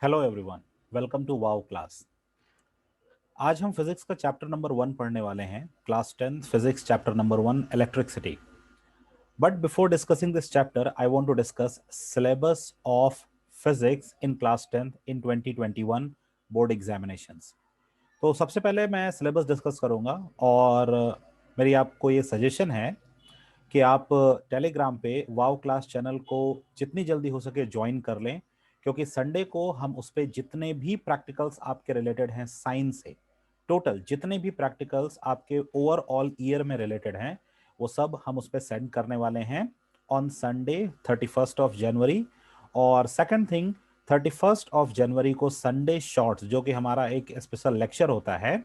Hello everyone, welcome to wow class. आज हम physics का चैप्टर नंबर 1 पढ़ने वाले हैं। Class 10 physics chapter number 1 electricity. But before discussing this chapter I want to discuss syllabus of physics in class 10 इन 2021 board examinations. तो सबसे पहले मैं सिलेबस डिस्कस करूंगा और मेरी आपको ये सजेशन है कि आप टेलीग्राम पे वाव क्लास चैनल को जितनी जल्दी हो सके ज्वाइन कर लें, क्योंकि संडे को हम उस पर जितने भी प्रैक्टिकल्स आपके रिलेटेड हैं साइंस से, टोटल जितने भी प्रैक्टिकल्स आपके ओवरऑल ईयर में रिलेटेड हैं वो सब हम उस पर सेंड करने वाले हैं ऑन संडे 31 ऑफ जनवरी। और सेकंड थिंग, 31 ऑफ जनवरी को संडे शॉर्ट्स, जो कि हमारा एक स्पेशल लेक्चर होता है,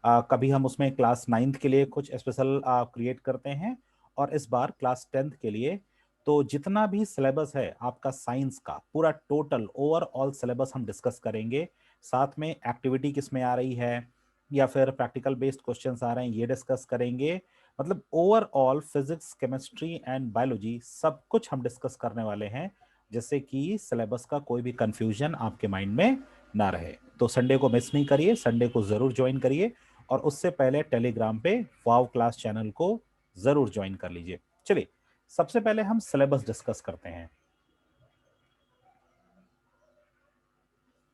कभी हम उसमें क्लास 9th के लिए कुछ स्पेशल क्रिएट करते हैं और इस बार क्लास 10th के लिए। तो जितना भी सिलेबस है आपका साइंस का, पूरा टोटल ओवरऑल सिलेबस हम डिस्कस करेंगे। साथ में एक्टिविटी किस में आ रही है या फिर प्रैक्टिकल बेस्ड क्वेश्चंस आ रहे हैं, ये डिस्कस करेंगे। मतलब overall physics, chemistry and biology सब कुछ हम डिस्कस करने वाले हैं, जिससे कि सिलेबस का कोई भी कंफ्यूजन आपके माइंड में ना रहे। तो संडे को मिस नहीं करिए, संडे को जरूर ज्वाइन करिए और उससे पहले टेलीग्राम पे वाव क्लास चैनल को जरूर ज्वाइन कर लीजिए। चलिए, सबसे पहले हम सिलेबस डिस्कस करते हैं।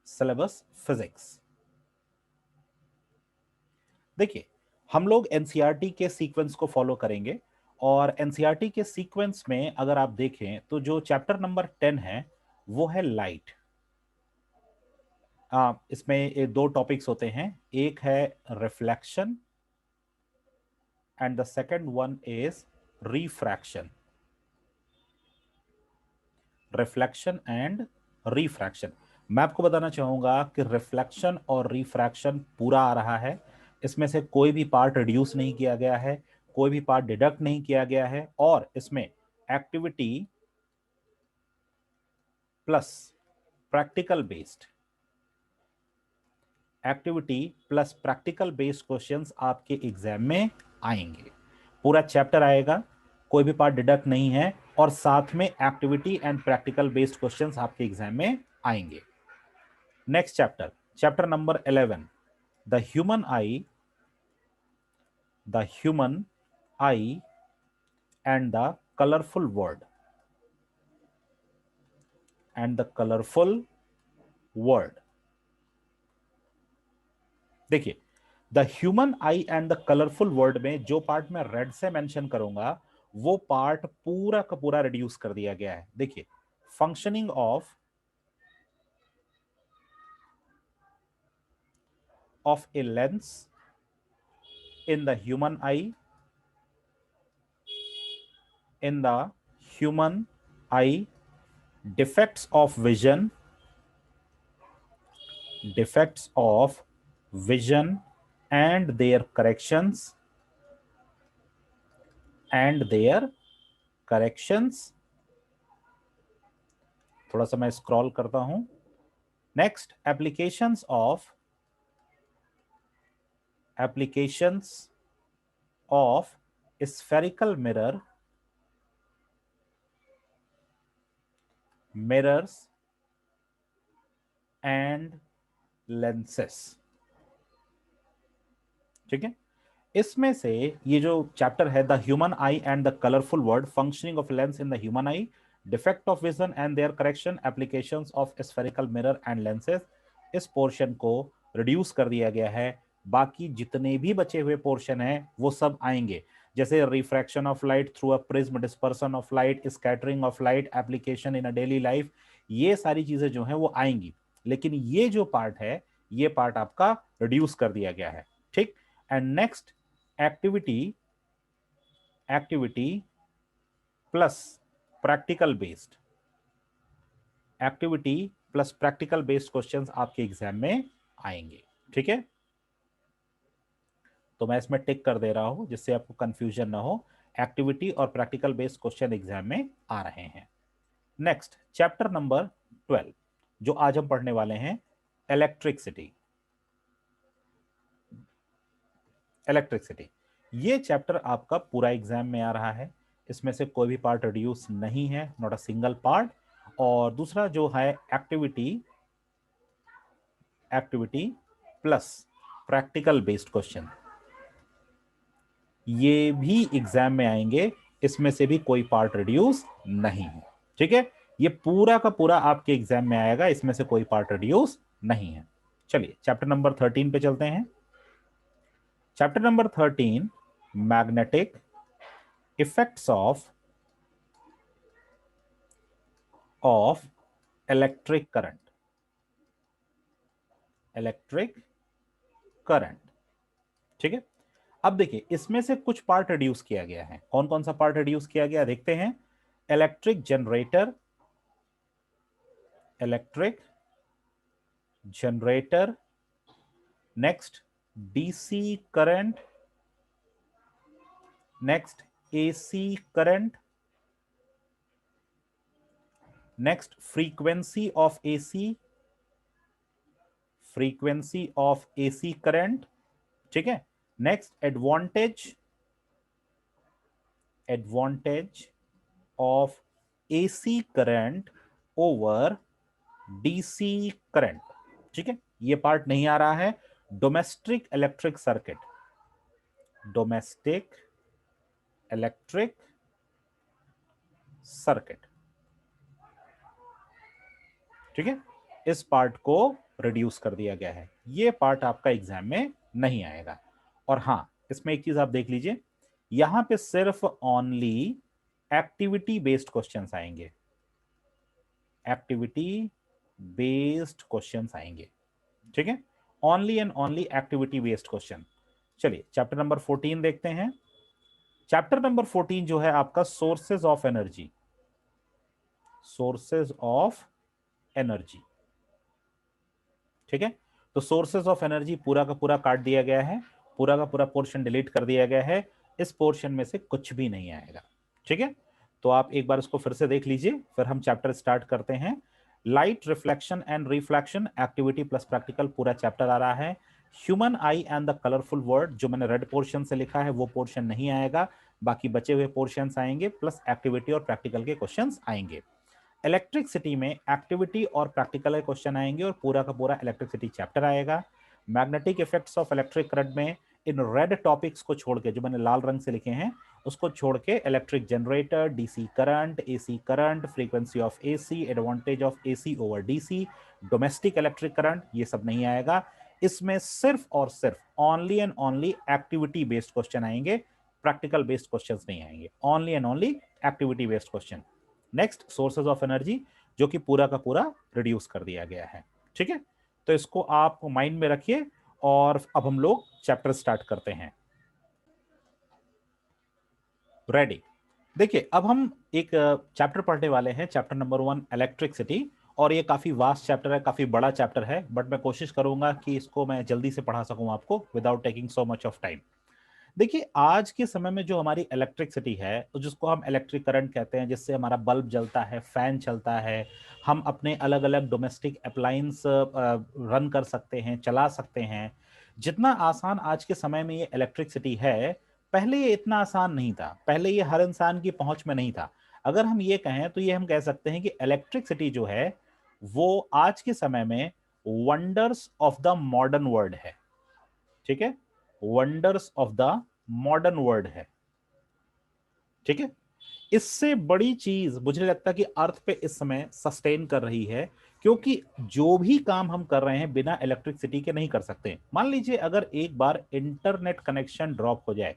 सिलेबस फिजिक्स, देखिए, हम लोग एनसीईआरटी के सीक्वेंस को फॉलो करेंगे और एनसीईआरटी के सीक्वेंस में अगर आप देखें तो जो चैप्टर नंबर 10 है वो है लाइट। इसमें ये दो टॉपिक्स होते हैं, एक है reflection and the second one is refraction. Reflection and refraction. मैं आपको बताना चाहूंगा कि रिफ्लेक्शन और रिफ्रैक्शन पूरा आ रहा है, इसमें से कोई भी पार्ट रिड्यूस नहीं किया गया है, कोई भी पार्ट डिडक्ट नहीं किया गया है। और इसमें activity plus practical based, activity plus practical based questions आपके एग्जाम में आएंगे। पूरा चैप्टर आएगा, कोई भी पार्ट डिडक्ट नहीं है, और साथ में activity and practical based questions आपके एग्जाम में आएंगे। Next chapter, chapter number 11, the human eye, the human eye and the colourful world, and the colourful world. देखिए, the human eye and the colourful world में जो part मैं red से mention करूंगा वो पार्ट पूरा का पूरा रिड्यूस कर दिया गया है। देखिए, functioning of a lens in the human I, in the human I, defects of vision, defects of vision and their corrections, and their corrections। थोड़ा सा मैं स्क्रॉल करता हूं। Next, applications of spherical mirrors and lenses। ठीक है, इसमें से ये जो चैप्टर है, the human eye and the colourful world, functioning of lens in the human eye, defect of vision and their correction, applications of spherical mirror and lenses, इस portion को reduce कर दिया गया है। बाकी जितने भी बचे हुए पोर्शन हैं वो सब आएंगे, जैसे refraction of light through a prism, dispersion of light, scattering of light, application in a daily life, ये सारी चीजें जो हैं वो आएंगी। लेकिन ये जो पार्ट है, ये पार्ट आपका रिड्यूस कर दिया गया है। ठीक। And next, activity, activity plus practical based, activity plus practical based questions आपके एग्जाम में आएंगे। ठीक है, तो मैं इसमें टिक कर दे रहा हूं जिससे आपको कंफ्यूजन ना हो। एक्टिविटी और प्रैक्टिकल बेस्ड क्वेश्चन एग्जाम में आ रहे हैं। नेक्स्ट, चैप्टर नंबर 12 जो आज हम पढ़ने वाले हैं, इलेक्ट्रिसिटी। इलेक्ट्रिसिटी, ये चैप्टर आपका पूरा एग्जाम में आ रहा है, इसमें से कोई भी पार्ट रिड्यूस नहीं है, नॉट अ सिंगल पार्ट। और दूसरा जो है activity activity plus practical based question, ये भी एग्जाम में आएंगे, इसमें से भी कोई पार्ट रिड्यूस नहीं है। ठीक है, ये पूरा का पूरा आपके एग्जाम में आएगा, इसमें से कोई पार्ट रिड्यूस नहीं है। चलिए चैप्टर नंबर 13 पे चलते हैं। Chapter number 13, magnetic effects of electric current. Electric current, ठीक है। अब देखिए इसमें से कुछ पार्ट रिड्यूस किया गया है। कौन कौन सा पार्ट रिड्यूस किया गया देखते हैं। Electric generator, electric generator, next DC current, next AC current, next frequency of AC, frequency of AC current, ठीक है। Next advantage, advantage of AC current over DC current, ठीक है। ये पार्ट नहीं आ रहा है। Domestic electric circuit, domestic electric circuit, ठीक है। इस पार्ट को रिड्यूस कर दिया गया है, ये पार्ट आपका एग्जाम में नहीं आएगा। और हां, इसमें एक चीज आप देख लीजिए, यहां पे सिर्फ ओनली एक्टिविटी बेस्ड क्वेश्चंस आएंगे, एक्टिविटी बेस्ड क्वेश्चंस आएंगे, ठीक है। Only and only activity based question. चलिए चैप्टर नंबर 14 देखते हैं। चैप्टर नंबर 14 जो है आपका sources of energy, sources of energy, ठीक है। तो सोर्सेज ऑफ एनर्जी पूरा का पूरा काट दिया गया है, पूरा का पूरा पोर्शन डिलीट कर दिया गया है, इस पोर्शन में से कुछ भी नहीं आएगा, ठीक है। तो आप एक बार इसको फिर से देख लीजिए, फिर हम चैप्टर स्टार्ट करते हैं। Light reflection and reflection, activity plus practical, पूरा चैप्टर आ रहा है। Human eye and the colourful word, जो मैंने रेड पोर्शन से लिखा है वो पोर्शन नहीं आएगा, बाकी बचे हुए पोर्शन आएंगे, प्लस एक्टिविटी और प्रैक्टिकल के क्वेश्चन आएंगे। इलेक्ट्रिसिटी में एक्टिविटी और प्रैक्टिकल क्वेश्चन आएंगे और पूरा का पूरा इलेक्ट्रिसिटी चैप्टर आएगा। Magnetic effects of electric current में इन रेड टॉपिक्स को छोड़ के, जो मैंने लाल रंग से लिखे हैं उसको छोड़ के, electric generator, DC current, AC current, frequency of AC, advantage of AC over DC, domestic electric current, ये सब नहीं आएगा। इसमें सिर्फ और सिर्फ only and only activity based question आएंगे, प्रैक्टिकल बेस्ड क्वेश्चंस नहीं आएंगे, only and only activity based question. Next sources of energy, जो कि पूरा का पूरा रिड्यूस कर दिया गया है, ठीक है। तो इसको आप माइंड में रखिए और अब हम लोग चैप्टर स्टार्ट करते हैं। रेडी। देखिए अब हम एक चैप्टर पढ़ने वाले हैं, चैप्टर नंबर 1 इलेक्ट्रिसिटी, और ये काफी वास्ट चैप्टर है, काफी बड़ा चैप्टर है, बट मैं कोशिश करूंगा कि इसको मैं जल्दी से पढ़ा सकूं आपको without taking so much of time. देखिए आज के समय में जो हमारी इलेक्ट्रिसिटी है, जिसको हम इलेक्ट्रिक करंट कहते हैं, जिससे हमारा बल्ब जलता है, फैन चलता है, हम अपने अलग अलग डोमेस्टिक अप्लायंस रन कर सकते हैं, चला सकते हैं, जितना आसान आज के समय में ये इलेक्ट्रिसिटी है, पहले ये इतना आसान नहीं था, पहले ये हर इंसान की पहुंच में नहीं था। अगर हम ये कहें तो ये हम कह सकते हैं कि इलेक्ट्रिसिटी जो है वो आज के समय में wonders of the modern world है, ठीक है, wonders of the modern world है, ठीक है। इससे बड़ी चीज मुझे लगता है कि अर्थ पे इस समय सस्टेन कर रही है, क्योंकि जो भी काम हम कर रहे हैं बिना इलेक्ट्रिसिटी के नहीं कर सकते। मान लीजिए अगर एक बार इंटरनेट कनेक्शन ड्रॉप हो जाए,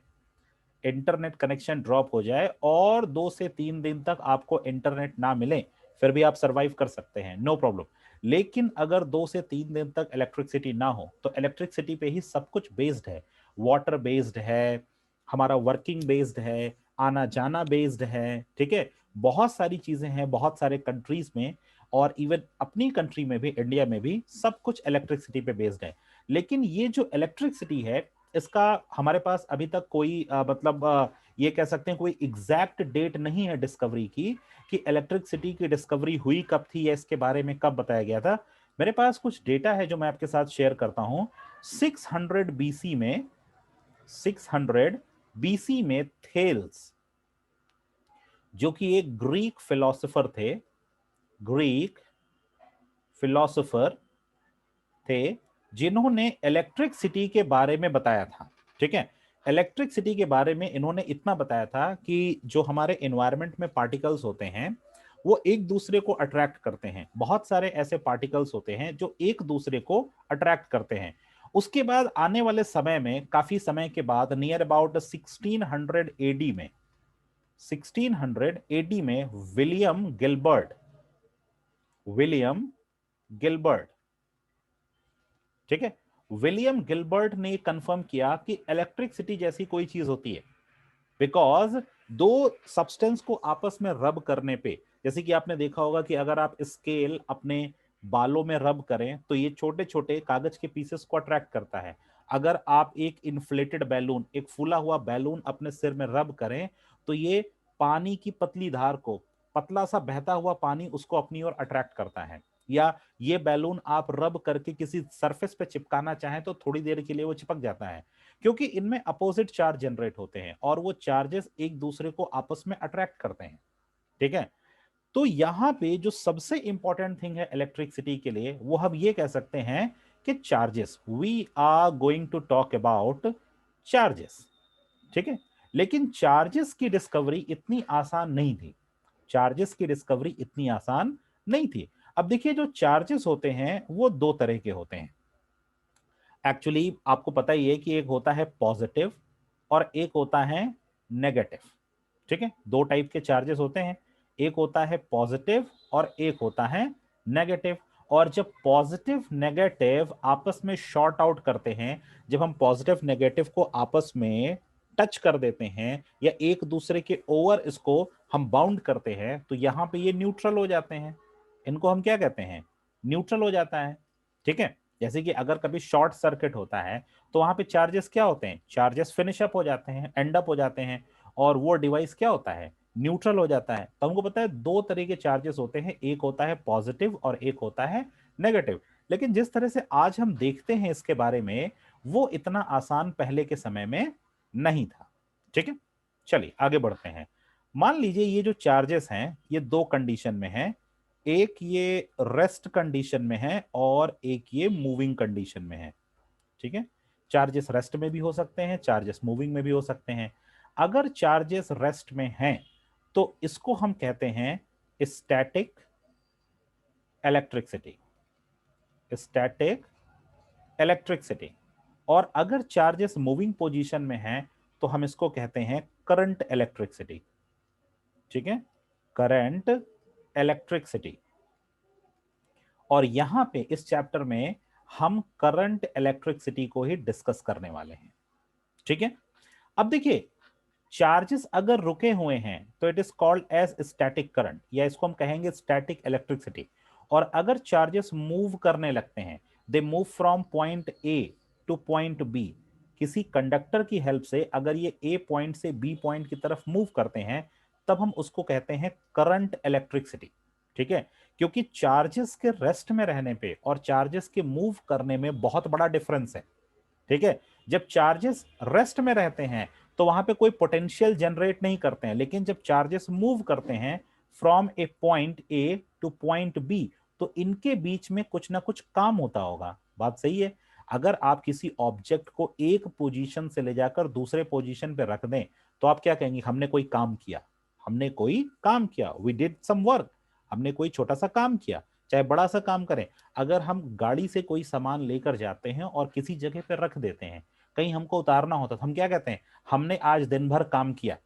इंटरनेट कनेक्शन ड्रॉप हो जाए और 2 से 3 दिन तक आपको इंटरनेट ना मिले, फिर भी आप सरवाइव कर सकते हैं, नो प्रॉब्लम। लेकिन अगर 2 से 3 दिन तक इलेक्ट्रिसिटी ना हो, तो इलेक्ट्रिसिटी पे ही सब कुछ बेस्ड है, वाटर बेस्ड है, हमारा वर्किंग बेस्ड है, आना जाना बेस्ड है, ठीक है। बहुत सारी चीजें हैं, बहुत सारे कंट्रीज में, और इवन अपनी कंट्री में भी, इंडिया में भी, सब कुछ इलेक्ट्रिसिटी पे बेस्ड है। लेकिन ये जो इलेक्ट्रिसिटी है, इसका हमारे पास अभी तक कोई ये कह सकते हैं कोई एग्जैक्ट डेट नहीं है डिस्कवरी की, कि इलेक्ट्रिसिटी की डिस्कवरी हुई कब थी या इसके बारे में कब बताया गया था। मेरे पास कुछ डेटा है जो मैं आपके साथ शेयर करता हूं। 600 बीसी में, 600 बीसी में थेल्स, जो कि एक ग्रीक फिलोसोफर थे, ग्रीक फिलोसोफर थे, जिन्होंने इलेक्ट्रिसिटी के बारे में बताया था। ठीक है, इलेक्ट्रिसिटी के बारे में इन्होंने इतना बताया था कि जो हमारे एनवायरनमेंट में पार्टिकल्स होते हैं वो एक दूसरे को अट्रैक्ट करते हैं। बहुत सारे ऐसे पार्टिकल्स होते हैं जो एक दूसरे को अट्रैक्ट करते हैं। उसके बाद आने वाले समय में, काफी समय के बाद, नियर अबाउट 1600 एडी में, 1600 एडी में विलियम गिलबर्ट, ठीक है, विलियम गिलबर्ट ने कंफर्म किया कि इलेक्ट्रिसिटी जैसी कोई चीज होती है। बिकॉज दो सब्सटेंस को आपस में रब करने पे, जैसे कि आपने देखा होगा कि अगर आप स्केल अपने बालों में रब करें तो ये छोटे छोटे कागज के पीसेस को अट्रैक्ट करता है। अगर आप एक इन्फ्लेटेड बैलून, एक फूला हुआ बैलून अपने सिर में रब करें तो ये पानी की पतली धार को, पतला सा बहता हुआ पानी, उसको अपनी ओर अट्रैक्ट करता है। या ये बैलून आप रब करके किसी सरफेस पे चिपकाना चाहें तो थोड़ी देर के लिए वो चिपक जाता है, क्योंकि इनमें अपोजिट चार्ज जनरेट होते हैं और वो चार्जेस एक दूसरे को आपस में अट्रैक्ट करते हैं। ठीक है, तो यहां पे जो सबसे इंपॉर्टेंट थिंग है इलेक्ट्रिसिटी के लिए, वो हम ये कह सकते हैं कि charges. We are going to talk about charges. ठीक है, लेकिन चार्जेस की डिस्कवरी इतनी आसान नहीं थी। चार्जेस की डिस्कवरी इतनी आसान नहीं थी। अब देखिए, जो चार्जेस होते हैं वो दो तरह के होते हैं। एक्चुअली आपको पता ही है कि एक होता है पॉजिटिव और एक होता है नेगेटिव। ठीक है, दो टाइप के चार्जेस होते हैं, एक होता है पॉजिटिव और एक होता है नेगेटिव। और जब पॉजिटिव नेगेटिव आपस में शॉर्ट आउट करते हैं, जब हम पॉजिटिव नेगेटिव को आपस में टच कर देते हैं या एक दूसरे के ओवर इसको हम बाउंड करते हैं, तो यहां पे ये न्यूट्रल हो जाते हैं। इनको हम क्या कहते हैं? न्यूट्रल हो जाता है। ठीक है, जैसे कि अगर कभी शॉर्ट सर्किट होता है तो वहां पे चार्जेस क्या होते हैं? चार्जेस फिनिश अप हो जाते हैं, एंड अप हो जाते हैं, और वो डिवाइस क्या होता है? न्यूट्रल हो जाता है। तो हमको पता है दो तरह के चार्जेस होते हैं, एक होता है पॉजिटिव और एक होता है नेगेटिव। लेकिन जिस तरह से आज हम देखते हैं इसके बारे में, वो इतना आसान पहले के समय में नहीं था। ठीक है, चलिए आगे बढ़ते हैं। मान लीजिए ये जो चार्जेस हैं ये दो कंडीशन में हैं, एक ये रेस्ट कंडीशन में है और एक ये मूविंग कंडीशन में है। ठीक है, चार्जेस रेस्ट में भी हो सकते हैं, चार्जेस मूविंग में भी हो सकते हैं। अगर चार्जेस रेस्ट में हैं तो इसको हम कहते हैं स्टैटिक इलेक्ट्रिसिटी, स्टैटिक इलेक्ट्रिसिटी। और अगर चार्जेस मूविंग पोजीशन में हैं तो हम इसको कहते हैं करंट इलेक्ट्रिसिटी। ठीक है, करंट इलेक्ट्रिसिटी। और यहां पे इस चैप्टर में हम करंट इलेक्ट्रिसिटी को ही डिस्कस करने वाले हैं। ठीक है, अब देखिए, चार्जेस अगर रुके हुए हैं तो it is called as static current, या इसको हम कहेंगे स्टैटिक इलेक्ट्रिसिटी। और अगर चार्जेस मूव करने लगते हैं, they move from point A to point B, किसी कंडक्टर की हेल्प से अगर ये ए पॉइंट से बी पॉइंट की तरफ मूव करते हैं, तब हम उसको कहते हैं करंट इलेक्ट्रिसिटी। ठीक है, क्योंकि चार्जेस के रेस्ट में रहने पे और चार्जेस के मूव करने में बहुत बड़ा डिफरेंस है। ठीक है, जब चार्जेस रेस्ट में रहते हैं तो वहां पे कोई पोटेंशियल जनरेट नहीं करते हैं, लेकिन जब चार्जेस मूव करते हैं from A point A to point B, तो इनके बीच में कुछ ना कुछ काम होता होगा। बात सही है। अगर आप किसी ऑब्जेक्ट को एक पोजीशन से ले जाकर दूसरे पोजीशन पे रख दें तो आप क्या कहेंगे? हमने कोई काम किया, हमने कोई काम किया, वी डिड सम वर्क, हमने कोई छोटा सा काम किया, चाहे बड़ा सा काम करें। अगर हम गाड़ी से कोई सामान लेकर जाते हैं और किसी जगह पर रख देते हैं, कहीं हमको उतारना होता तो हम क्या कहते हैं? हमने आज दिन भर काम किया।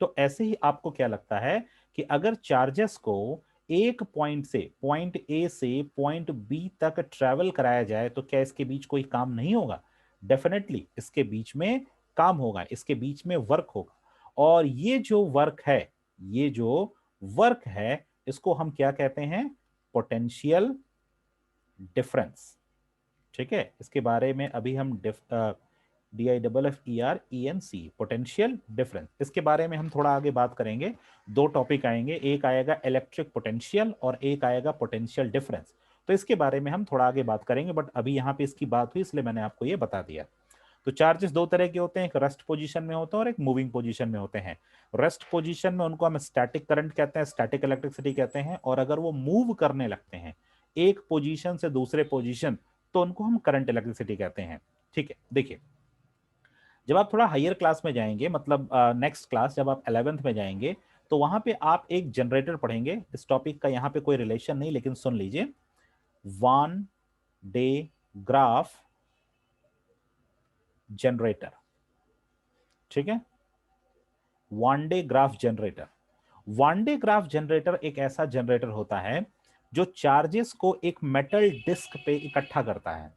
तो ऐसे ही आपको क्या लगता है कि अगर चार्जेस को एक पॉइंट से, पॉइंट ए से पॉइंट बी तक ट्रेवल कराया जाए तो क्या इसके बीच कोई काम नहीं होगा? डेफिनेटली इसके बीच में काम होगा, इसके बीच में वर्क होगा। और ये जो वर्क है, ये जो वर्क है, इसको हम क्या कहते हैं? Potential difference. ठीक है, इसके बारे में अभी हम DIFFERENC, पोटेंशियल डिफरेंस, इसके बारे में हम थोड़ा आगे बात करेंगे। दो टॉपिक आएंगे, एक आएगा इलेक्ट्रिक पोटेंशियल और एक आएगा पोटेंशियल डिफरेंस। तो इसके बारे में हम थोड़ा आगे बात करेंगे, बट अभी यहाँ पे इसकी बात हुई इसलिए मैंने आपको ये बता दिया। तो चार्जेस दो तरह के होते हैं, एक रेस्ट पोजीशन में होते हैं और एक मूविंग पोजीशन में होते हैं। रेस्ट पोजीशन में उनको हम स्टैटिक करंट कहते हैं, स्टैटिक इलेक्ट्रिसिटी कहते हैं। और अगर वो मूव करने लगते हैं एक पोजीशन से दूसरे पोजीशन, तो उनको हम करंट इलेक्ट्रिसिटी कहते हैं। ठीक है, देखिए जब आप थोड़ा हायर क्लास में जाएंगे, मतलब नेक्स्ट क्लास जब आप 11th में जाएंगे, तो वहां पे आप एक जनरेटर पढ़ेंगे। इस टॉपिक का यहाँ पे कोई रिलेशन नहीं, लेकिन सुन लीजिए, वन डे ग्राफ जनरेटर। ठीक है, one day graph generator. One day graph generator एक ऐसा जनरेटर होता है जो चार्जेस को एक मेटल डिस्क पे इकट्ठा करता है।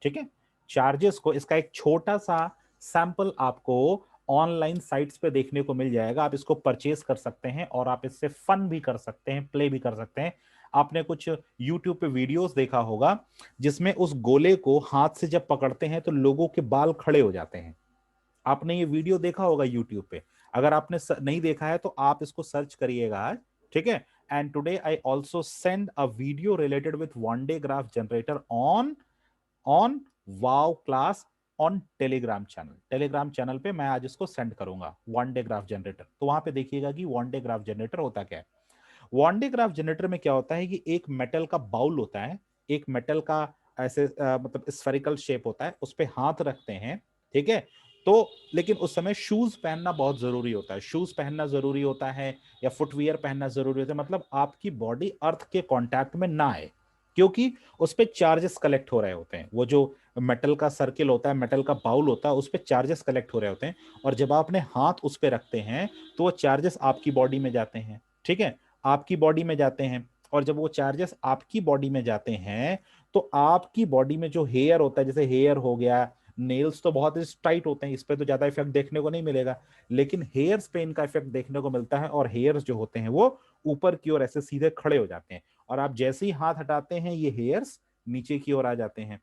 ठीक है, चार्जेस को, इसका एक छोटा सा सैंपल आपको ऑनलाइन साइट्स पे देखने को मिल जाएगा। आप इसको परचेज कर सकते हैं और आप इससे फन भी कर सकते हैं, प्ले भी कर सकते हैं। आपने कुछ यूट्यूब पे वीडियोस देखा होगा जिसमें उस गोले को हाथ से जब पकड़ते हैं तो लोगों के बाल खड़े हो जाते हैं। आपने ये वीडियो देखा होगा यूट्यूब पे। अगर आपने नहीं देखा है तो आप इसको सर्च करिएगा आज। ठीक है, and today I also send a video related with one day graph generator on wow class on Telegram channel. Telegram channel पे मैं आज इसको सेंड करूंगा, वन डे ग्राफ जनरेटर। तो वहां पे देखिएगा कि वन डे ग्राफ जनरेटर होता क्या है। वन डे ग्राफ जनरेटर में क्या होता है कि एक मेटल का बाउल होता है, एक मेटल का ऐसे मतलब स्फेरिकल शेप होता है, उस पे हाथ रखते हैं। ठीक है, तो लेकिन उस समय शूज पहनना बहुत जरूरी होता है, शूज पहनना जरूरी होता है या फुटवियर पहनना जरूरी होता है, मतलब आपकी बॉडी अर्थ के कांटेक्ट में ना आए, क्योंकि उस पे चार्जेस कलेक्ट हो रहे होते हैं। वो जो मेटल का सर्किल होता है, मेटल का बाउल होता है, उस पे चार्जेस कलेक्ट हो रहे होते हैं, और जब आप अपने हाथ उस पे रखते हैं तो वो चार्जेस आपकी बॉडी में जाते हैं। ठीक है, आपकी बॉडी में जाते हैं, और जब वो चार्जेस आपकी बॉडी में जाते हैं तो आपकी बॉडी में जो हेयर होता है, जैसे हेयर हो गया, नेल्स तो बहुत टाइट होते हैं, इस पे तो ज्यादा इफेक्ट देखने को नहीं मिलेगा, लेकिन हेयर्स पे इनका इफेक्ट देखने को मिलता है, और हेयर्स जो होते हैं वो ऊपर की ओर ऐसे सीधे खड़े हो जाते हैं, और आप जैसे ही हाथ हटाते हैं ये हेयर्स नीचे की ओर आ जाते हैं।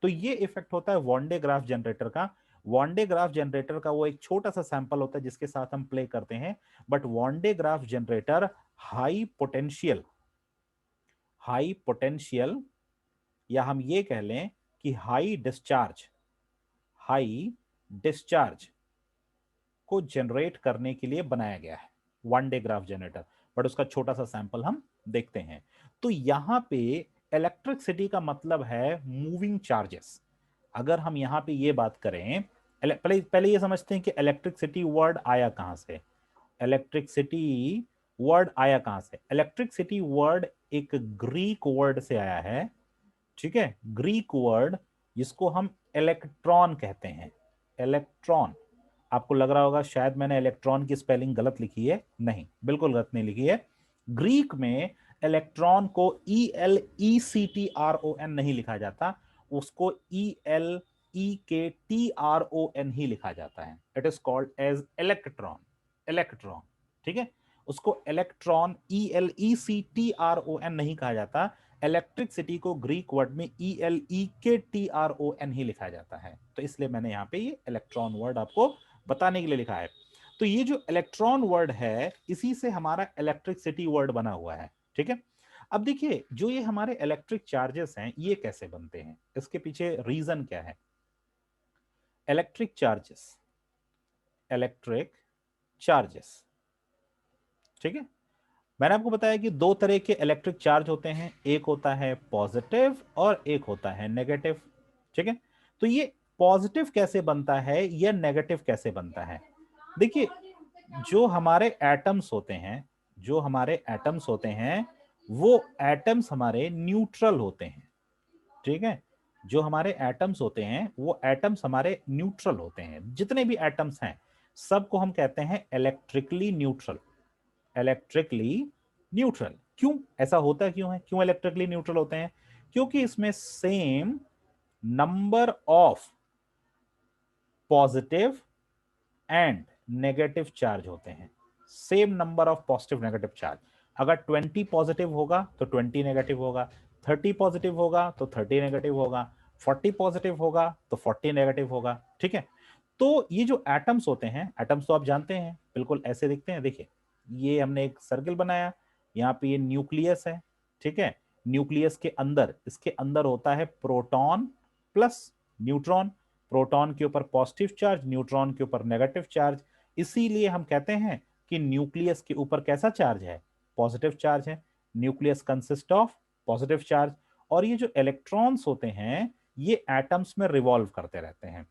तो ये इफेक्ट होता है वन डे ग्राफ जनरेटर का। वन डे ग्राफ जनरेटर का वो एक छोटा सा सैंपल होता है जिसके साथ हम प्ले करते हैं। But one day graph generator high potential, या हम ये कह लें कि हाई डिस्चार्ज को जनरेट करने के लिए बनाया गया है one day graph generator. But उसका छोटा सा सैंपल हम देखते हैं। तो यहां पे इलेक्ट्रिसिटी का मतलब है मूविंग चार्जेस। अगर हम यहां पे ये बात करें, पहले पहले ये समझते हैं कि इलेक्ट्रिसिटी वर्ड आया कहां से। इलेक्ट्रिसिटी वर्ड आया कहां से? इलेक्ट्रिसिटी वर्ड एक ग्रीक वर्ड से आया है। ठीक है, ग्रीक वर्ड जिसको हम इलेक्ट्रॉन कहते हैं। इलेक्ट्रॉन, आपको लग रहा होगा शायद मैंने इलेक्ट्रॉन की स्पेलिंग गलत लिखी है। नहीं, बिल्कुल गलत नहीं लिखी है। ग्रीक में इलेक्ट्रॉन को ELECTRON नहीं लिखा जाता, उसको ELEKTRON ही लिखा जाता है। It is called as electron. Electron, ठीक है, उसको इलेक्ट्रॉन ELECTRON नहीं कहा जाता। इलेक्ट्रिसिटी को ग्रीक वर्ड में ELEKTRON ही लिखा जाता है। तो इसलिए मैंने यहां पे ये इलेक्ट्रॉन वर्ड आपको बताने के लिए लिखा है। तो ये जो इलेक्ट्रॉन वर्ड है इसी से हमारा इलेक्ट्रिसिटी वर्ड बना हुआ है। ठीक है, अब देखिए जो ये हमारे इलेक्ट्रिक चार्जेस हैं ये कैसे बनते हैं, इसके पीछे रीजन क्या है। इलेक्ट्रिक चार्जेस, इलेक्ट्रिक चार्जेस, ठीक है, मैंने आपको बताया कि दो तरह के इलेक्ट्रिक चार्ज होते हैं, एक होता है पॉजिटिव और एक होता है नेगेटिव। ठीक है, तो ये पॉजिटिव कैसे बनता है या नेगेटिव कैसे बनता है। देखिए जो हमारे एटम्स होते हैं, जो हमारे एटम्स होते हैं वो एटम्स हमारे न्यूट्रल होते हैं। ठीक है, जो हमारे एटम्स होते हैं वो एटम्स हमारे न्यूट्रल होते हैं। जितने भी एटम्स हैं सबको हम कहते हैं इलेक्ट्रिकली न्यूट्रल। इलेक्ट्रिकली न्यूट्रल क्यों ऐसा होता क्यों है, क्यों इलेक्ट्रिकली न्यूट्रल होते हैं? क्योंकि इसमें same number of positive and negative charge होते हैं। Same number of positive negative charge. अगर 20 पॉजिटिव होगा तो 20 नेगेटिव होगा, 30 पॉजिटिव होगा तो 30 नेगेटिव होगा, 40 पॉजिटिव होगा तो 40 नेगेटिव होगा। ठीक है, तो ये जो एटम्स होते हैं, एटम्स तो आप जानते हैं बिल्कुल ऐसे दिखते हैं। देखिए ये हमने एक सर्किल बनाया, यहाँ पे ये न्यूक्लियस है। ठीक है, न्यूक्लियस के अंदर, इसके अंदर होता है प्रोटॉन प्लस न्यूट्रॉन। प्रोटॉन के ऊपर पॉजिटिव चार्ज, न्यूट्रॉन के ऊपर नेगेटिव चार्ज। इसीलिए हम कहते हैं कि न्यूक्लियस के ऊपर कैसा चार्ज है, पॉजिटिव चार्ज है। Nucleus consist of positive charge. और ये जो इलेक्ट्रॉन्स होते हैं ये एटम्स में रिवॉल्व करते रहते हैं,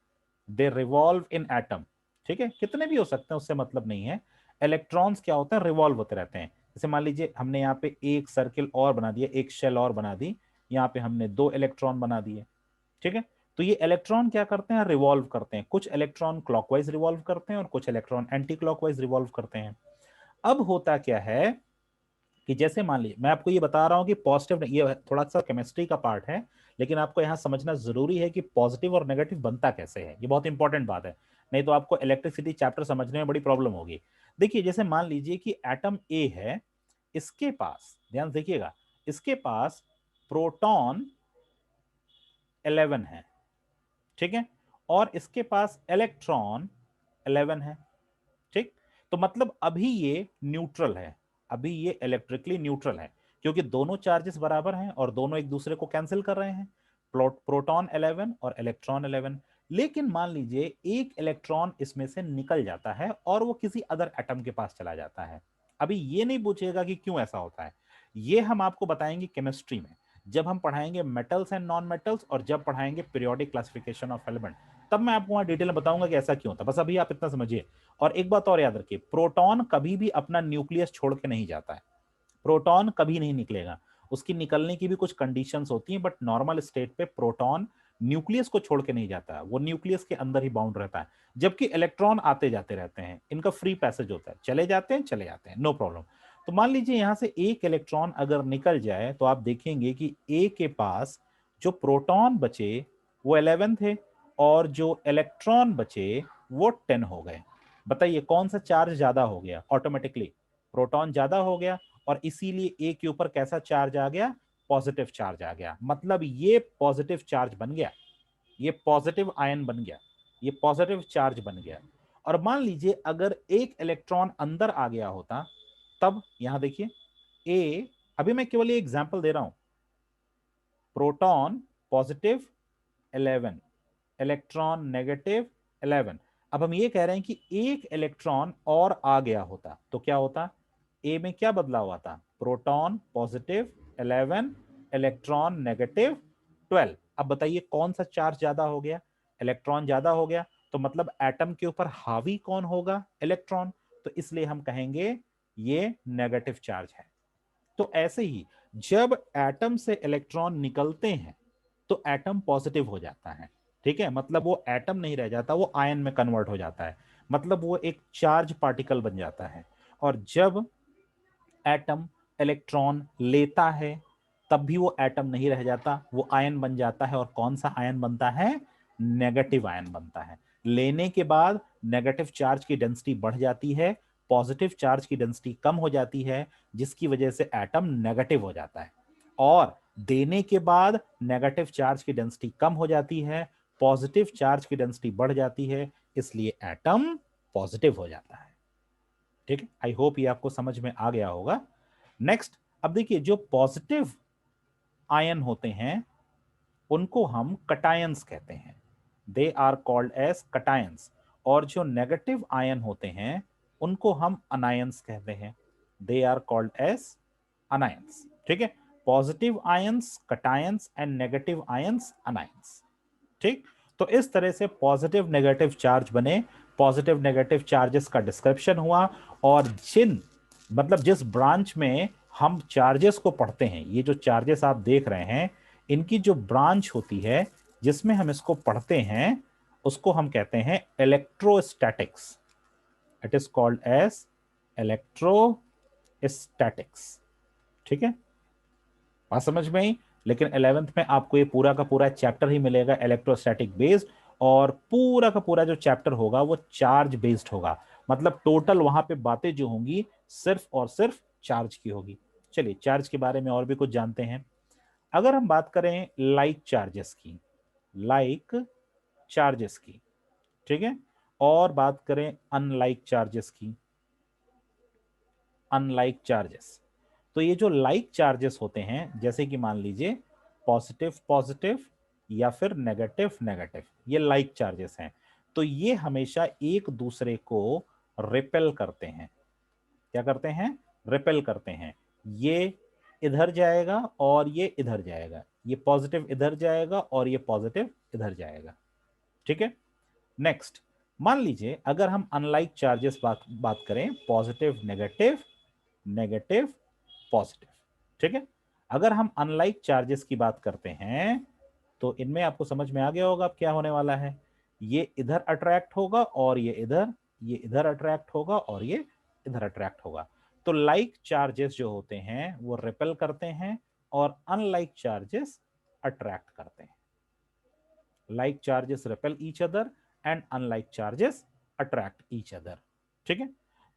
दे रिवॉल्व इन एटम, ठीक है, कितने भी हो सकते हैं उससे मतलब नहीं है। इलेक्ट्रॉन्स क्या होता है, रिवॉल्व होते रहते हैं। जैसे मान लीजिए हमने यहाँ पे एक सर्किल और बना दिया, एक शेल और बना दी, यहाँ पे हमने 2 इलेक्ट्रॉन बना दिए, ठीक है। तो ये इलेक्ट्रॉन क्या करते हैं, रिवॉल्व करते हैं। कुछ इलेक्ट्रॉन क्लॉकवाइज रिवॉल्व करते हैं और कुछ इलेक्ट्रॉन एंटी क्लॉकवाइज रिवॉल्व करते हैं। अब होता क्या है कि जैसे मान लीजिए मैं आपको ये बता रहा हूं कि पॉजिटिव, ये थोड़ा सा केमिस्ट्री का पार्ट है, लेकिन आपको यहां समझना जरूरी है कि पॉजिटिव और नेगेटिव बनता कैसे है, ये बहुत इंपॉर्टेंट बात है, नहीं तो आपको इलेक्ट्रिसिटी चैप्टर समझने में बड़ी प्रॉब्लम होगी। देखिए जैसे मान लीजिए कि एटम ए है, इसके पास ध्यान देखिएगा, इसके पास प्रोटॉन 11 है, ठीक है, और इसके पास इलेक्ट्रॉन 11 है, ठीक। तो मतलब अभी ये न्यूट्रल है, अभी ये इलेक्ट्रिकली न्यूट्रल है, क्योंकि दोनों चार्जेस बराबर हैं और दोनों एक दूसरे को कैंसिल कर रहे हैं, प्रोटॉन 11 और इलेक्ट्रॉन 11। लेकिन मान लीजिए एक इलेक्ट्रॉन इसमें से निकल जाता है और वो किसी अदर एटम के पास चला जाता है। अभी ये नहीं पूछेगा कि क्यों ऐसा होता है, ये हम आपको बताएंगे केमिस्ट्री में, जब हम पढ़ाएंगे मेटल्स एंड नॉन मेटल्स और जब पढ़ाएंगे पीरियोडिक क्लासिफिकेशन ऑफ एलिमेंट, तब मैं आपको वहां डिटेल में बताऊंगा कि ऐसा क्यों होता है। बस अभी आप इतना समझिए। और एक बात और याद रखिए, प्रोटॉन कभी भी अपना न्यूक्लियस छोड़ के नहीं जाता है, प्रोटॉन कभी नहीं निकलेगा, उसकी निकलने की भी कुछ कंडीशंस होती हैं, बट नॉर्मल स्टेट पे प्रोटॉन न्यूक्लियस को छोड़ के नहीं जाता है, वो न्यूक्लियस के अंदर ही बाउंड रहता है। जबकि इलेक्ट्रॉन आते जाते रहते हैं, इनका फ्री पैसेज होता है, चले जाते हैं चले जाते हैं, नो प्रॉब्लम। तो मान लीजिए यहां से एक इलेक्ट्रॉन अगर निकल जाए तो आप देखेंगे कि ए के पास जो प्रोटॉन बचे वो 11 थे और जो इलेक्ट्रॉन बचे वो 10 हो गए। बताइए कौन सा चार्ज ज्यादा हो गया, ऑटोमेटिकली प्रोटॉन ज्यादा हो गया, और इसीलिए ए के ऊपर कैसा चार्ज आ गया, पॉजिटिव चार्ज आ गया। मतलब ये पॉजिटिव चार्ज बन गया, ये पॉजिटिव आयन बन गया, ये पॉजिटिव चार्ज बन गया। और मान लीजिए अगर एक इलेक्ट्रॉन अंदर आ गया होता, तब यहां देखिए ए, अभी मैं केवल ये एग्जांपल दे रहा हूं, प्रोटॉन पॉजिटिव 11, इलेक्ट्रॉन नेगेटिव 11। अब हम ये कह रहे हैं कि एक इलेक्ट्रॉन और आ गया होता तो क्या होता, ए में क्या बदला हुआ था, प्रोटॉन पॉजिटिव 11, इलेक्ट्रॉन नेगेटिव 12। अब बताइए कौन सा चार्ज ज्यादा हो गया, इलेक्ट्रॉन ज्यादा हो गया, तो मतलब एटम के ऊपर हावी कौन होगा, इलेक्ट्रॉन, तो इसलिए हम कहेंगे ये नेगेटिव चार्ज है। तो ऐसे ही जब एटम से इलेक्ट्रॉन निकलते हैं तो एटम पॉजिटिव हो जाता है, ठीक है, मतलब वो एटम नहीं रह जाता, वो आयन में कन्वर्ट हो जाता है, मतलब वो एक चार्ज पार्टिकल बन जाता है। और जब एटम इलेक्ट्रॉन लेता है तब भी वो एटम नहीं रह जाता, वो आयन बन जाता है। और कौन सा आयन बनता है, नेगेटिव आयन बनता है। लेने के बाद नेगेटिव चार्ज की डेंसिटी बढ़ जाती है, पॉजिटिव चार्ज की डेंसिटी कम हो जाती है, जिसकी वजह से एटम नेगेटिव हो जाता है। और देने के बाद नेगेटिव चार्ज की डेंसिटी कम हो जाती है, पॉजिटिव चार्ज की डेंसिटी बढ़ जाती है, इसलिए एटम पॉजिटिव हो जाता है। ठीक है, आई होप ये आपको समझ में आ गया होगा। नेक्स्ट, अब देखिए जो पॉजिटिव आयन होते हैं उनको हम कटायंस कहते हैं, they are called as cations. और जो नेगेटिव आयन होते हैं उनको हम अनायंस कहते हैं, they are called as anions. ठीक है, positive ions cations and negative ions anions. ठीक, तो इस तरह से पॉजिटिव नेगेटिव चार्ज बने, पॉजिटिव नेगेटिव चार्जेस का डिस्क्रिप्शन हुआ। और जिन मतलब जिस ब्रांच में हम चार्जेस को पढ़ते हैं, ये जो चार्जेस आप देख रहे हैं इनकी जो ब्रांच होती है जिसमें हम इसको पढ़ते हैं उसको हम कहते हैं electrostatics. It is called as electrostatics. ठीक है, बात समझ में आई। लेकिन 11th में आपको ये पूरा का पूरा चैप्टर ही मिलेगा इलेक्ट्रोस्टैटिक बेस्ड, और पूरा का पूरा जो चैप्टर होगा वो चार्ज बेस्ड होगा। मतलब टोटल वहां पे बातें जो होंगी सिर्फ और सिर्फ चार्ज की होगी। चलिए चार्ज के बारे में और भी कुछ जानते हैं। अगर हम बात करें लाइक चार्जेस की, लाइक चार्जेस की, ठीक है, और बात करें अनलाइक चार्जेस की, अनलाइक चार्जेस, तो ये जो लाइक चार्जेस होते हैं जैसे कि मान लीजिए पॉजिटिव पॉजिटिव या फिर नेगेटिव नेगेटिव, ये लाइक चार्जेस हैं। तो ये हमेशा एक दूसरे को रिपेल करते हैं। क्या करते हैं, रिपेल करते हैं। ये इधर जाएगा और ये इधर जाएगा, ये पॉजिटिव इधर जाएगा और ये पॉजिटिव इधर जाएगा। ठीक है। नेक्स्ट, मान लीजिए अगर हम अनलाइक चार्जेस बात करें, पॉजिटिव नेगेटिव, नेगेटिव पॉजिटिव। ठीक है। अगर हम अनलाइक चार्जेस की बात करते हैं तो इनमें आपको समझ में आ गया होगा अब क्या होने वाला है। ये इधर अट्रैक्ट होगा और ये इधर अट्रैक्ट होगा और ये इधर अट्रैक्ट होगा। तो लाइक चार्जेस जो होते हैं वो रिपेल करते हैं और अनलाइक चार्जेस अट्रैक्ट करते हैं। Like charges repel each other and unlike charges attract each other. ठीक है।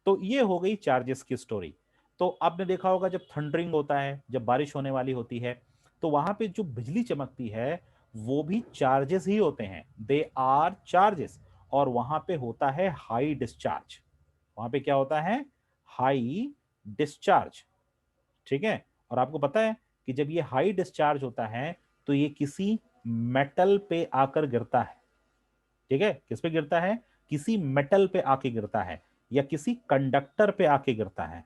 तो ये हो गई चार्जेस की स्टोरी। तो आपने देखा होगा जब थंडरिंग होता है, जब बारिश होने वाली होती है, तो वहां पे जो बिजली चमकती है वो भी चार्जेस ही होते हैं, दे आर चार्जेस। और वहां पे होता है हाई डिस्चार्ज। वहां पे क्या होता है? High discharge. ठीक है। और आपको पता है कि जब ये हाई डिस्चार्ज होता है तो ये किसी मेटल पे आकर गिरता है। ठीक है। किस पे गिरता है? किसी मेटल पे आके गिरता है या किसी कंडक्टर पे आके गिरता है।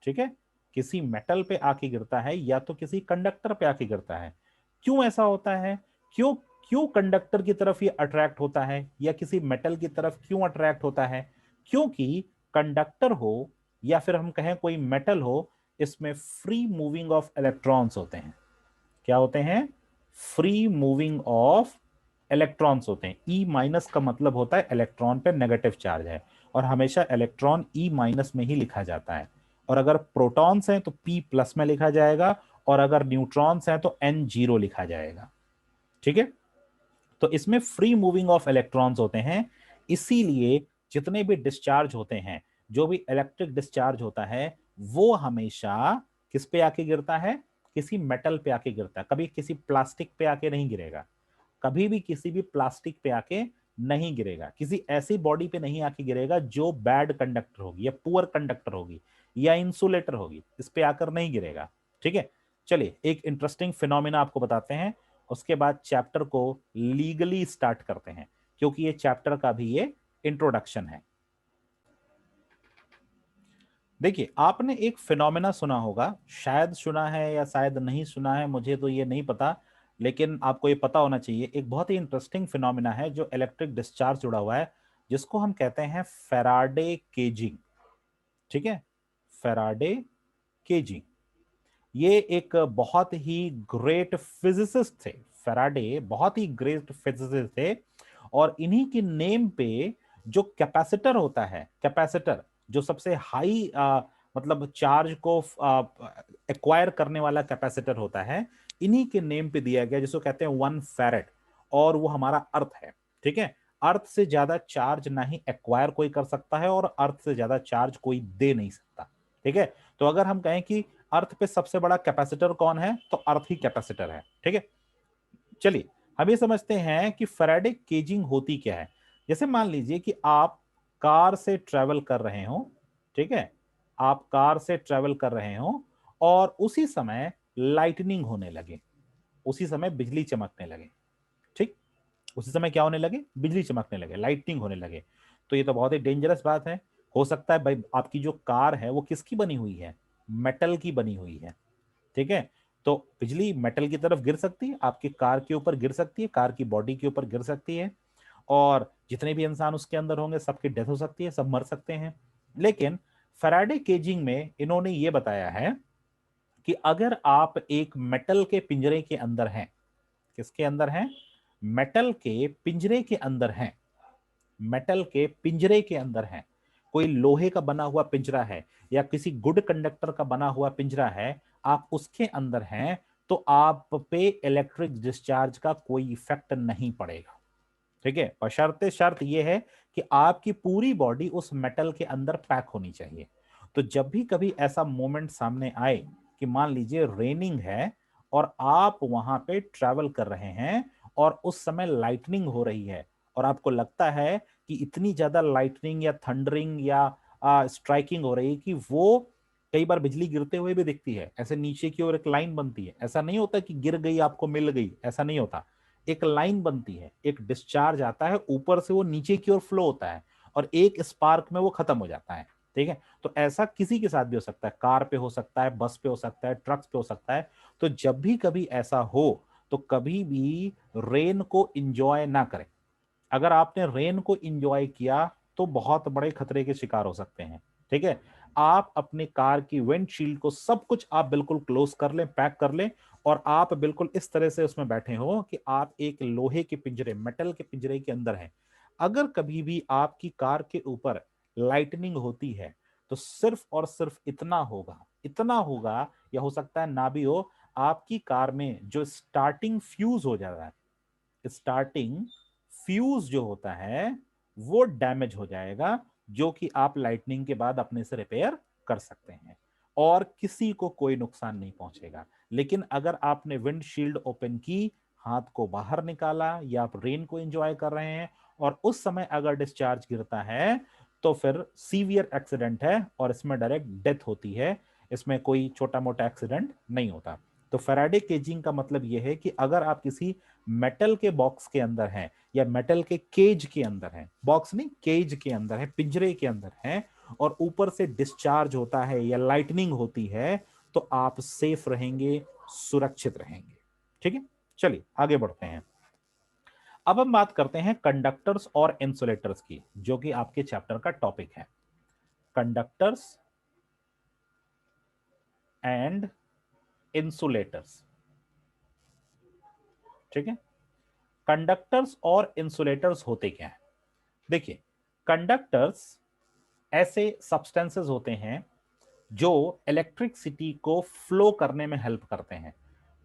ठीक है। किसी मेटल पे आके गिरता है या तो किसी कंडक्टर पे आके गिरता है। क्यों ऐसा होता है? क्यों क्यों कंडक्टर की तरफ ये अट्रैक्ट होता है या किसी मेटल की तरफ क्यों अट्रैक्ट होता है? क्योंकि कंडक्टर हो या फिर हम कहें कोई मेटल हो, इसमें फ्री मूविंग ऑफ इलेक्ट्रॉन्स होते हैं। क्या होते हैं? फ्री मूविंग ऑफ इलेक्ट्रॉन्स होते हैं। ई माइनस का मतलब होता है इलेक्ट्रॉन पे नेगेटिव चार्ज है और हमेशा इलेक्ट्रॉन ई माइनस में ही लिखा जाता है। और अगर प्रोटॉन्स हैं तो पी प्लस में लिखा जाएगा और अगर न्यूट्रॉन्स हैं तो एन जीरो लिखा जाएगा। ठीक है। तो इसमें फ्री मूविंग ऑफ इलेक्ट्रॉन्स होते हैं। इसीलिए जितने भी डिस्चार्ज होते हैं, जो भी इलेक्ट्रिक डिस्चार्ज होता है, वो हमेशा किस पे आके गिरता है? किसी मेटल पे आके गिरता है। कभी किसी प्लास्टिक पे आके नहीं गिरेगा। कभी भी किसी भी प्लास्टिक पे आके नहीं गिरेगा। किसी ऐसी बॉडी पे नहीं आके गिरेगा जो बैड कंडक्टर होगी या पुअर कंडक्टर होगी या इंसुलेटर होगी, इस पे आकर नहीं गिरेगा। ठीक है। चलिए एक इंटरेस्टिंग फिनोमिना आपको बताते हैं, उसके बाद चैप्टर को लीगली स्टार्ट करते हैं, क्योंकि ये चैप्टर का भी ये इंट्रोडक्शन है। देखिए आपने एक फिनोमेना सुना होगा, शायद सुना है या शायद नहीं सुना है, मुझे तो ये नहीं पता, लेकिन आपको ये पता होना चाहिए। एक बहुत ही इंटरेस्टिंग फिनोमेना है जो इलेक्ट्रिक डिस्चार्ज जुड़ा हुआ है, जिसको हम कहते हैं फैराडे केजिंग। ठीक है। फैराडे केजिंग। ये एक बहुत ही ग्रेट फिजिसिस्ट थे। फैराडे बहुत ही ग्रेट फिजिसिस्ट थे और इन्हीं की नेम पे जो कैपेसिटर होता है, कैपेसिटर जो सबसे हाई मतलब चार्ज को एक्वायर करने वाला कैपेसिटर होता है, इन्हीं के नेम पे दिया गया, जिसको कहते हैं 1 फैरेड। और वो हमारा अर्थ है। ठीक है। अर्थ से ज्यादा चार्ज ना ही एक्वायर कोई कर सकता है और अर्थ से ज्यादा चार्ज कोई दे नहीं सकता। ठीक है। तो अगर हम कहें कि अर्थ पे सबसे बड़ा कैपेसिटर कौन है, तो अर्थ ही कैपेसिटर है। ठीक है। चलिए हम ये समझते हैं कि फैराडे केजिंग होती क्या है। जैसे मान लीजिए कि आप कार से ट्रेवल कर रहे हो। ठीक है। आप कार से ट्रेवल कर रहे हो और उसी समय लाइटनिंग होने लगे, उसी समय बिजली चमकने लगे। ठीक। उसी समय क्या होने लगे? बिजली चमकने लगे, लाइटनिंग होने लगे। तो ये तो बहुत ही डेंजरस बात है। हो सकता है भाई आपकी जो कार है वो किसकी बनी हुई है? मेटल की बनी हुई है। ठीक है। तो बिजली मेटल की तरफ गिर सकती है, आपकी कार के ऊपर गिर सकती है, कार की बॉडी के ऊपर गिर सकती है और जितने भी इंसान उसके अंदर होंगे सबकी डेथ हो सकती है, सब मर सकते हैं। लेकिन फैराडे केजिंग में इन्होंने ये बताया है कि अगर आप एक मेटल के पिंजरे के अंदर हैं, किसके अंदर हैं? मेटल के पिंजरे के अंदर हैं, मेटल के पिंजरे के अंदर हैं, कोई लोहे का बना हुआ पिंजरा है या किसी गुड कंडक्टर का बना हुआ पिंजरा है, आप उसके अंदर हैं, तो आप पे इलेक्ट्रिक डिस्चार्ज का कोई इफेक्ट नहीं पड़ेगा। ठीक है। बशर्ते शर्त यह है कि आपकी पूरी बॉडी उस मेटल के अंदर पैक होनी चाहिए। तो जब भी कभी ऐसा मोमेंट सामने आए कि मान लीजिए रेनिंग है और आप वहां पे ट्रैवल कर रहे हैं और उस समय लाइटनिंग हो रही है और आपको लगता है कि इतनी ज्यादा लाइटनिंग या थंडरिंग या स्ट्राइकिंग हो रही है कि वो कई बार बिजली गिरते हुए भी दिखती है, ऐसे नीचे की ओर एक लाइन बनती है। ऐसा नहीं होता कि गिर गई आपको मिल गई, ऐसा नहीं होता। एक लाइन बनती है, एक डिस्चार्ज आता है ऊपर से, वो नीचे की ओर फ्लो होता है और एक स्पार्क में वो खत्म हो जाता है। ठीक है, तो ऐसा किसी के साथ भी हो सकता है, कार पे हो सकता है, बस पे हो सकता है, ट्रक्स पे हो सकता है। तो जब भी कभी ऐसा हो तो कभी भी रेन को इंजॉय ना करें। अगर आपने रेन को इंजॉय किया तो बहुत बड़े खतरे के शिकार हो सकते हैं। ठीक है, आप अपने कार की विंडशील्ड को सब कुछ आप बिल्कुल क्लोज कर लें, पैक कर लें, और आप बिल्कुल इस तरह से उसमें बैठे हो कि आप एक लोहे के पिंजरे, मेटल के पिंजरे के अंदर हैं। अगर कभी भी आपकी कार के ऊपर लाइटनिंग होती है तो सिर्फ और सिर्फ इतना होगा, इतना होगा, या हो सकता है ना भी हो, आपकी कार में जो स्टार्टिंग फ्यूज हो जाता है, स्टार्टिंग फ्यूज जो होता है वो डैमेज हो जाएगा, जो कि आप लाइटनिंग के बाद अपने से रिपेयर कर सकते हैं और किसी को कोई नुकसान नहीं पहुंचेगा। लेकिन अगर आपने विंडशील्ड ओपन की, हाथ को बाहर निकाला, या आप रेन को एंजॉय कर रहे हैं और उस समय अगर डिस्चार्ज गिरता है तो फिर सीवियर एक्सीडेंट है और इसमें डायरेक्ट डेथ होती है। इसमें कोई छोटा मोटा एक्सीडेंट नहीं होता। तो फैराडे केजिंग का मतलब यह है कि अगर आप किसी मेटल के बॉक्स के अंदर हैं या मेटल के केज के अंदर हैं, बॉक्स नहीं, केज के अंदर है, पिंजरे के अंदर हैं, और ऊपर से डिस्चार्ज होता है या लाइटनिंग होती है, तो आप सेफ रहेंगे, सुरक्षित रहेंगे। ठीक है, चलिए आगे बढ़ते हैं। अब हम बात करते हैं कंडक्टर्स और इंसुलेटर्स की, जो कि आपके चैप्टर का टॉपिक है। Conductors and insulators. ठीक है, कंडक्टर्स और इंसुलेटर्स होते क्या है? देखिए, कंडक्टर्स ऐसे सब्सटेंसेस होते हैं जो इलेक्ट्रिसिटी को फ्लो करने में हेल्प करते हैं।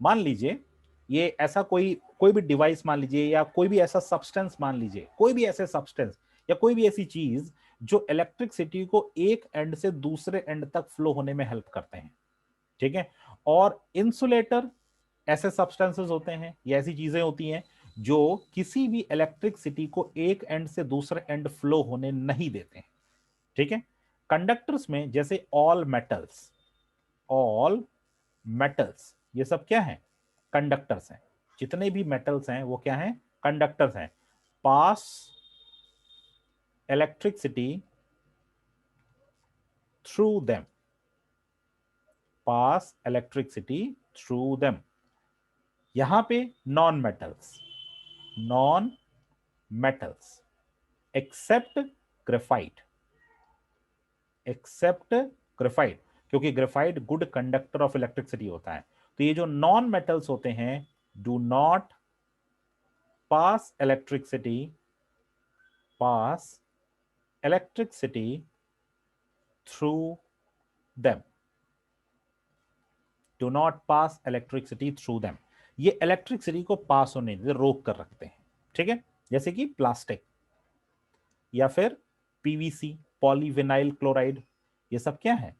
मान लीजिए ये ऐसा कोई कोई भी डिवाइस मान लीजिए, या कोई भी ऐसा सब्सटेंस मान लीजिए, कोई भी ऐसे सब्सटेंस या कोई भी ऐसी चीज जो इलेक्ट्रिसिटी को एक एंड से दूसरे एंड तक फ्लो होने में हेल्प करते हैं। ठीक है, और इंसुलेटर ऐसे सब्सटेंसेस होते हैं या ऐसी चीजें होती हैं जो किसी भी इलेक्ट्रिसिटी को एक एंड से दूसरे एंड फ्लो होने नहीं देते हैं। ठीक है, कंडक्टर्स में जैसे ऑल मेटल्स, ऑल मेटल्स ये सब क्या है? कंडक्टर्स हैं। जितने भी मेटल्स हैं वो क्या हैं? कंडक्टर्स हैं। Pass electricity through them, pass electricity through them. यहां पे non metals, non metals except graphite, except graphite, क्योंकि graphite good conductor of electricity होता है। तो ये जो नॉन मेटल्स होते हैं do not pass electricity, pass electricity through them, do not pass electricity through them. ये इलेक्ट्रिसिटी को पास होने से रोक कर रखते हैं। ठीक है, जैसे कि प्लास्टिक या फिर पीवीसी, पॉलीविनाइल क्लोराइड, ये सब क्या है?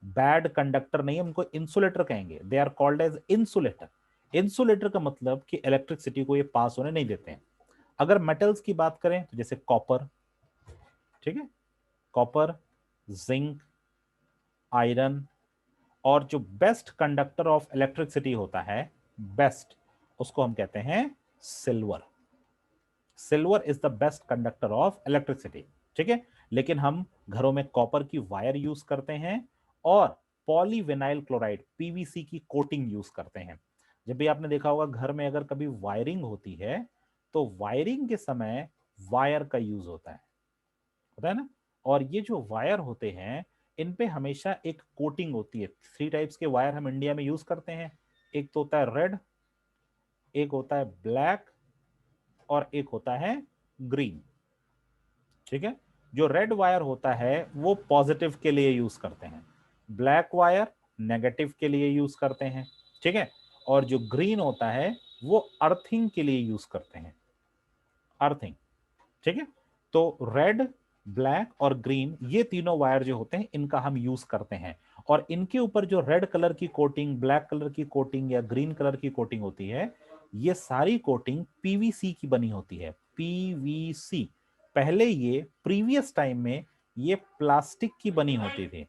बैड कंडक्टर नहीं है, उनको इंसुलेटर कहेंगे। They are called as insulator. Insulator का मतलब कि इलेक्ट्रिसिटी को ये पास होने नहीं देते हैं। अगर मेटल्स की बात करें तो जैसे कॉपर, ठीक है, कॉपर, जिंक, आयरन, और जो बेस्ट कंडक्टर ऑफ इलेक्ट्रिसिटी होता है, बेस्ट, उसको हम कहते हैं silver. Silver is the best conductor of electricity. ठीक है, लेकिन हम घरों में कॉपर की वायर यूज करते हैं और पॉलीविनाइल क्लोराइड, पीवीसी की कोटिंग यूज करते हैं। जब भी आपने देखा होगा घर में अगर कभी वायरिंग होती है तो वायरिंग के समय वायर का यूज होता है ना। और ये जो वायर होते हैं इन पे हमेशा एक कोटिंग होती है। थ्री टाइप्स के वायर हम इंडिया में यूज करते हैं। एक तो होता है रेड, एक होता है ब्लैक, और एक होता है ग्रीन। ठीक है, जो रेड वायर होता है वो पॉजिटिव के लिए यूज करते हैं, ब्लैक वायर नेगेटिव के लिए यूज करते हैं। ठीक है, और जो ग्रीन होता है वो अर्थिंग के लिए यूज करते हैं, अर्थिंग। ठीक है, तो रेड, ब्लैक और ग्रीन, ये तीनों वायर जो होते हैं इनका हम यूज करते हैं। और इनके ऊपर जो रेड कलर की कोटिंग, ब्लैक कलर की कोटिंग या ग्रीन कलर की कोटिंग होती है, ये सारी कोटिंग पीवीसी की बनी होती है। पीवीसी, पहले ये प्रीवियस टाइम में ये प्लास्टिक की बनी होती थी,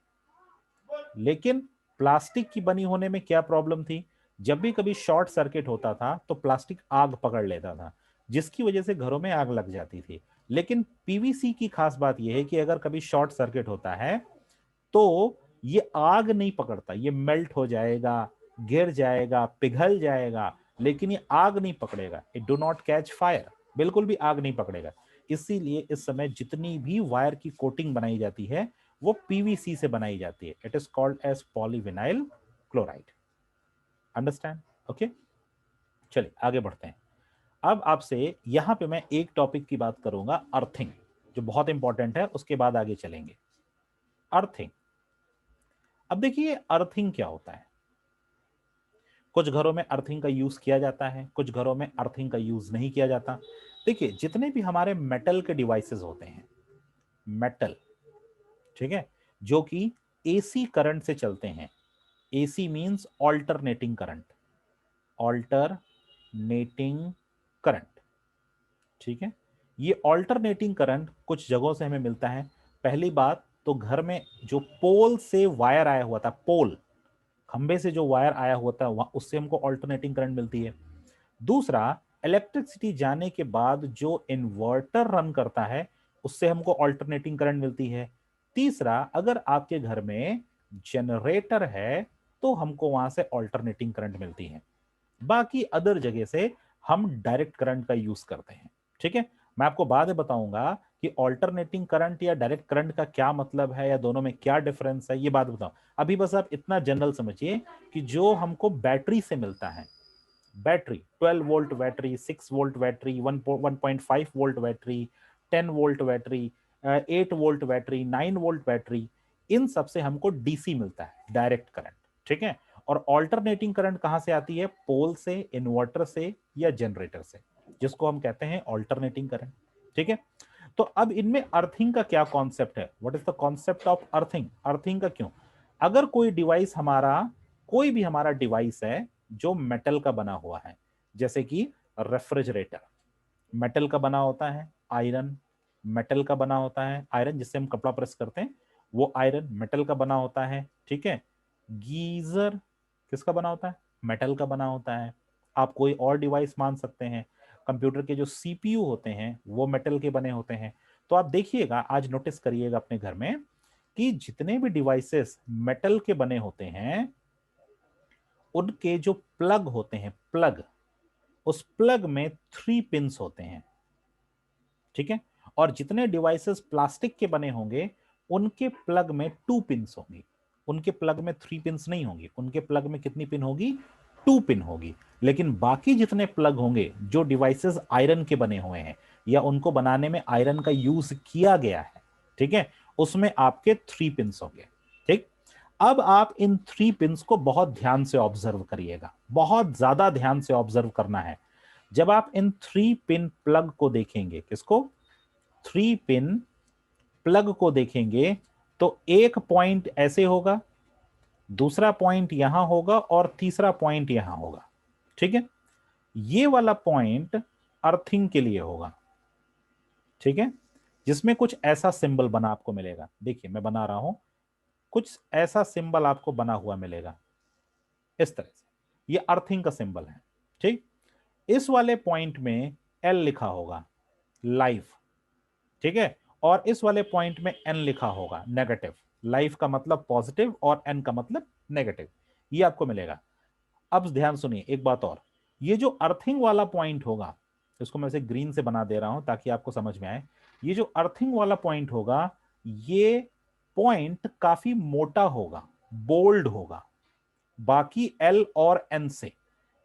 लेकिन प्लास्टिक की बनी होने में क्या प्रॉब्लम थी? जब भी कभी शॉर्ट सर्किट होता था तो प्लास्टिक आग पकड़ लेता था, जिसकी वजह से घरों में आग लग जाती थी। लेकिन पीवीसी की खास बात यह है कि अगर कभी शॉर्ट सर्किट होता है तो ये आग नहीं पकड़ता, ये मेल्ट हो जाएगा, गिर जाएगा, पिघल जाएगा, लेकिन ये आग नहीं पकड़ेगा। It do not catch fire, बिल्कुल भी आग नहीं पकड़ेगा। इसीलिए इस समय जितनी भी वायर की कोटिंग बनाई जाती है वो पीवीसी से बनाई जाती है। It is called as polyvinyl chloride. Understand? Okay, चलिए आगे बढ़ते हैं। अब आपसे यहां पे मैं एक टॉपिक की बात करूंगा, अर्थिंग, जो बहुत इंपॉर्टेंट है, उसके बाद आगे चलेंगे। अर्थिंग। अब देखिए अर्थिंग क्या होता है। कुछ घरों में अर्थिंग का यूज किया जाता है, कुछ घरों में अर्थिंग का यूज नहीं किया जाता। देखिए जितने भी हमारे मेटल के डिवाइसेस होते हैं, मेटल, ठीक है, जो कि एसी करंट से चलते हैं। AC means alternating current, alternating current, ठीक है। ये ऑल्टरनेटिंग करंट कुछ जगहों से हमें मिलता है। पहली बात तो घर में जो पोल से वायर आया हुआ था, पोल, खंबे से जो वायर आया हुआ था उससे हमको ऑल्टरनेटिंग करंट मिलती है। दूसरा, इलेक्ट्रिसिटी जाने के बाद जो इन्वर्टर रन करता है उससे हमको ऑल्टरनेटिंग करंट मिलती है। तीसरा, अगर आपके घर में जनरेटर है तो हमको वहां से ऑल्टरनेटिंग करंट मिलती है। बाकी अदर जगह से हम डायरेक्ट करंट का यूज करते हैं, ठीक है। मैं आपको बाद में बताऊंगा कि ऑल्टरनेटिंग करंट या डायरेक्ट करंट का क्या मतलब है या दोनों में क्या डिफरेंस है, ये बात बताऊं। अभी बस आप इतना जनरल समझिए कि जो हमको बैटरी से मिलता है, battery 12 volt battery, 6 volt battery, 1.5 volt battery, 10 volt battery, 8 volt battery, 9 volt battery, इन सब से हमको डीसी मिलता है, डायरेक्ट करंट, ठीक है। और ऑल्टरनेटिंग करंट कहां से आती है? पोल से, इन्वर्टर से या जनरेटर से, जिसको हम कहते हैं ऑल्टरनेटिंग करंट, ठीक है। तो अब इनमें अर्थिंग का क्या कॉन्सेप्ट है? What is the concept of earthing? Earthing का क्यों? अगर कोई डिवाइस हमारा, कोई भी हमारा डिवाइस है जो मेटल का बना हुआ है, जैसे कि रेफ्रिजरेटर मेटल का बना होता है, आयरन मेटल का बना होता है, आयरन जिससे हम कपड़ा प्रेस करते हैं वो आयरन मेटल का बना होता है, ठीक है। गीजर किसका बना होता है? मेटल का बना होता है। आप कोई और डिवाइस मान सकते हैं, कंप्यूटर के जो सीपीयू होते हैं वो मेटल के बने होते हैं। तो आप देखिएगा, आज नोटिस करिएगा अपने घर में कि जितने भी डिवाइसेस मेटल के बने होते हैं उनके जो प्लग होते हैं, प्लग, उस प्लग में 3 पिंस होते हैं, ठीक है। और जितने डिवाइसेस प्लास्टिक के बने होंगे उनके प्लग में 2 पिंस होंगी, उनके प्लग में 3 पिंस नहीं होंगी। उनके प्लग में कितनी पिन होगी? 2 पिन होगी। लेकिन बाकी जितने प्लग होंगे जो डिवाइसेस आयरन के बने हुए हैं या उनको बनाने में आयरन का यूज किया गया है, ठीक है, उसमें आपके 3 पिंस होंगे, ठीक। अब आप इन 3 पिंस को बहुत ध्यान से ऑब्जर्व करिएगा, बहुत ज्यादा ध्यान से ऑब्जर्व करना है। जब आप इन 3 पिन प्लग को देखेंगे, किसको? 3 पिन प्लग को देखेंगे तो एक पॉइंट ऐसे होगा, दूसरा पॉइंट यहां होगा और तीसरा पॉइंट यहां होगा, ठीक है। ये वाला पॉइंट अर्थिंग के लिए होगा, ठीक है, जिसमें कुछ ऐसा सिंबल बना आपको मिलेगा। देखिए मैं बना रहा हूं, कुछ ऐसा सिंबल आपको बना हुआ मिलेगा इस तरह से, ये अर्थिंग का सिंबल है, ठीक। इस वाले पॉइंट में एल लिखा होगा, लाइफ, ठीक है। और इस वाले पॉइंट में एन लिखा होगा, नेगेटिव। लाइफ का मतलब पॉजिटिव और एन का मतलब नेगेटिव, ये आपको मिलेगा। अब ध्यान सुनिए एक बात और, ये जो अर्थिंग वाला पॉइंट होगा, इसको मैं इसे ग्रीन से बना दे रहा हूं ताकि आपको समझ में आए। ये जो अर्थिंग वाला पॉइंट होगा, ये पॉइंट काफी मोटा होगा, बोल्ड होगा, बाकी एल और एन से,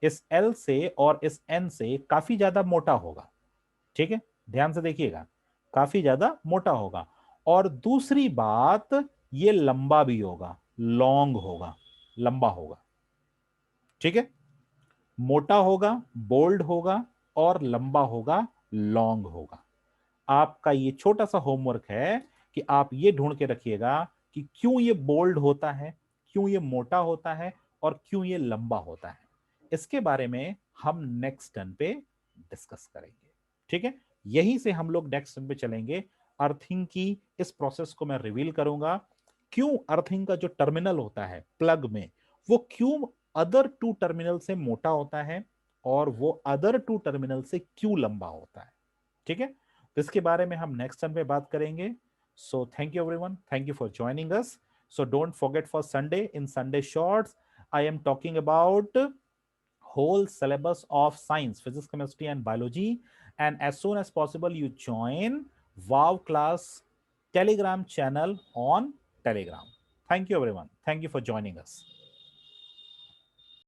इस एल से और इस एन से काफी ज्यादा मोटा होगा, ठीक है। ध्यान से देखिएगा, काफी ज्यादा मोटा होगा। और दूसरी बात, ये लंबा भी होगा, लॉन्ग होगा, लंबा होगा, ठीक है। मोटा होगा, बोल्ड होगा और लंबा होगा, लॉन्ग होगा। आपका ये छोटा सा होमवर्क है कि आप ये ढूंढ के रखिएगा कि क्यों ये बोल्ड होता है, क्यों ये मोटा होता है और क्यों ये लंबा होता है। इसके बारे में हम नेक्स्ट टर्न पे डिस्कस करेंगे, ठीक है। यहीं से हम लोग नेक्स्ट टर्न पे चलेंगे। अर्थिंग की इस प्रोसेस को मैं रिवील करूंगा, क्यों अर्थिंग का जो टर्मिनल होता है प्लग में, वो क्यों अदर 2 टर्मिनल से मोटा होता है और वो अदर 2 टर्मिनल से क्यों लंबा होता है, ठीक है। तो इसके बारे में हम नेक्स्ट टाइम पे बात करेंगे। So thank you everyone, thank you for joining us. So don't forget, for Sunday, in Sunday shorts, I am talking about whole syllabus of science, physics, chemistry, and biology. And as soon as possible, you join Wow Class Telegram channel on Telegram. Thank you, everyone. Thank you for joining us.